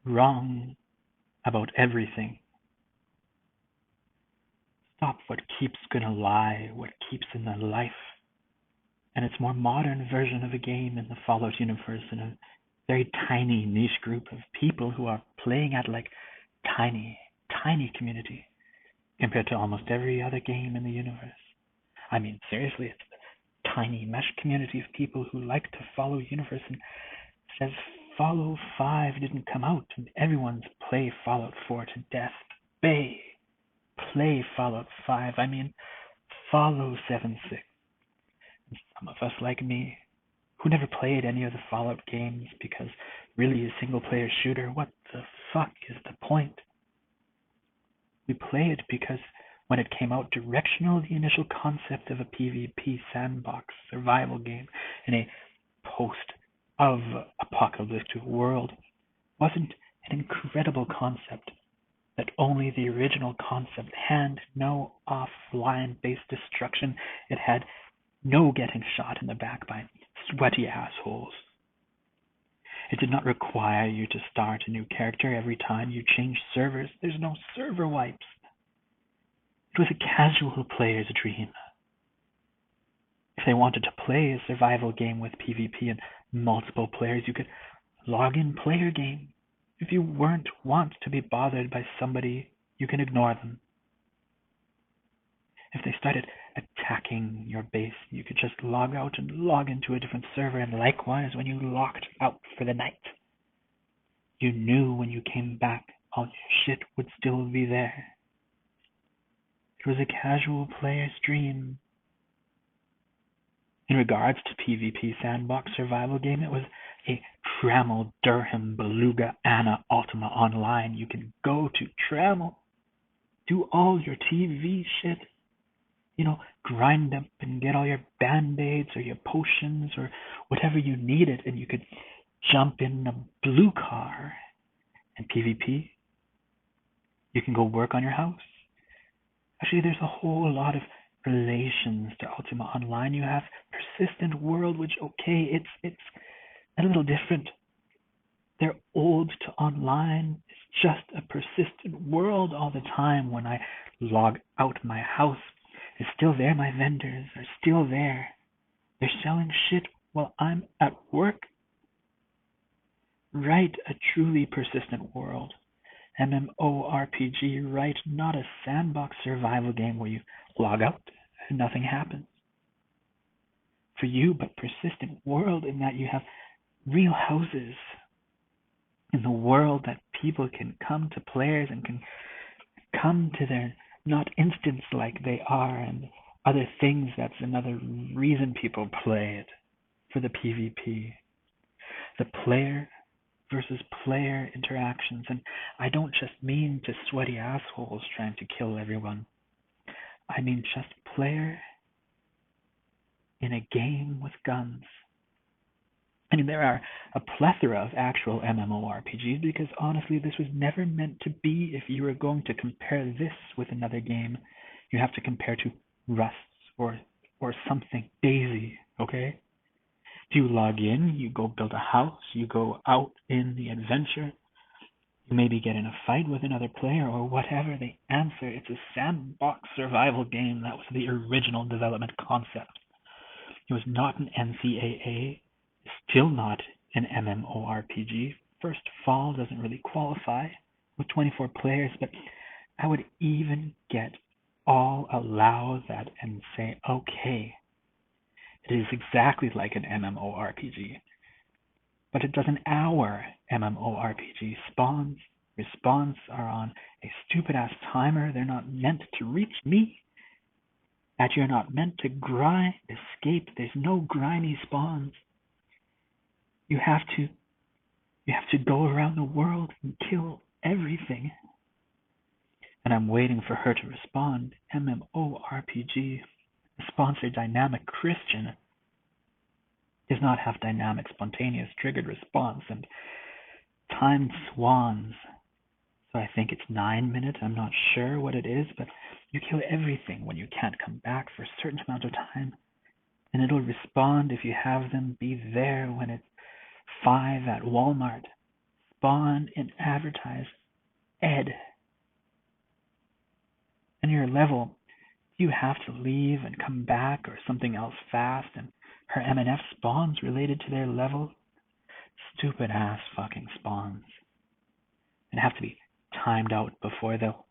wrong about everything. Stop what keeps gonna lie, what keeps in the life. And its more modern version of a game in the Fallout universe in a very tiny niche group of people who are playing at like tiny, tiny community compared to almost every other game in the universe. I mean, seriously, it's the tiny mesh community of people who like to follow universe and says Fallout 5 didn't come out and everyone's play Fallout 4 to death. Bay, play Fallout 5. I mean, follow 7.6. And some of us like me who never played any of the Fallout games because really a single player shooter, what the fuck is the point? We played because when it came out directional, the initial concept of a PvP sandbox survival game in a post of apocalyptic world wasn't an incredible concept that only the original concept had no offline based destruction. It had no getting shot in the back by sweaty assholes. It did not require you to start a new character every time you change servers. There's no server wipes. It was a casual player's dream. If they wanted to play a survival game with PvP and multiple players, you could log in player game. If you weren't want to be bothered by somebody, you can ignore them. If they started attacking your base, you could just log out and log into a different server, and likewise when you locked out for the night. You knew when you came back, all your shit would still be there. It was a casual player's dream. In regards to PvP sandbox survival game, it was a Trammel, Durham, Beluga, Anna, Ultima Online. You can go to Trammel, do all your TV shit, grind up and get all your band-aids or your potions or whatever you needed, and you could jump in a blue car. And PvP, you can go work on your house. Actually, there's a whole lot of relations to Ultima Online. You have Persistent World, which, okay, it's a little different. Their old to online is just a persistent world all the time. When I log out my house, it's still there. My vendors are still there. They're selling shit while I'm at work. Right, a truly persistent world. MMORPG, right? Not a sandbox survival game where you log out and nothing happens. For you, but persistent world in that you have real houses in the world that people can come to players and can come to their not instance like they are and other things. That's another reason people play it, for the PvP. The player versus player interactions. And I don't just mean to sweaty assholes trying to kill everyone. I mean just player in a game with guns. I mean, there are a plethora of actual MMORPGs because honestly, this was never meant to be. If you were going to compare this with another game, you have to compare to Rust or something, Daisy, okay? You log in, you go build a house, you go out in the adventure, you maybe get in a fight with another player or whatever. The answer, it's a sandbox survival game. That was the original development concept. It was not an NCAA, still not an MMORPG. First Fall doesn't really qualify with 24 players, but I would even allow that and say, okay, it is exactly like an MMORPG, but it does an hour MMORPG. Spawns, respawns are on a stupid-ass timer. They're not meant to reach me. That you're not meant to grind, escape. There's no grindy spawns. You have to go around the world and kill everything. And I'm waiting for her to respond. MMORPG. The sponsor Dynamic Christian does not have dynamic, spontaneous, triggered response, and timed swans. So I think it's 9 minutes. I'm not sure what it is, but you kill everything when you can't come back for a certain amount of time. And it'll respond if you have them be there when it's 5 at Walmart. spawn and advertise Ed in your level. You have to leave and come back or something else fast, and her MNF spawns related to their level. Stupid ass fucking spawns. And have to be timed out before they'll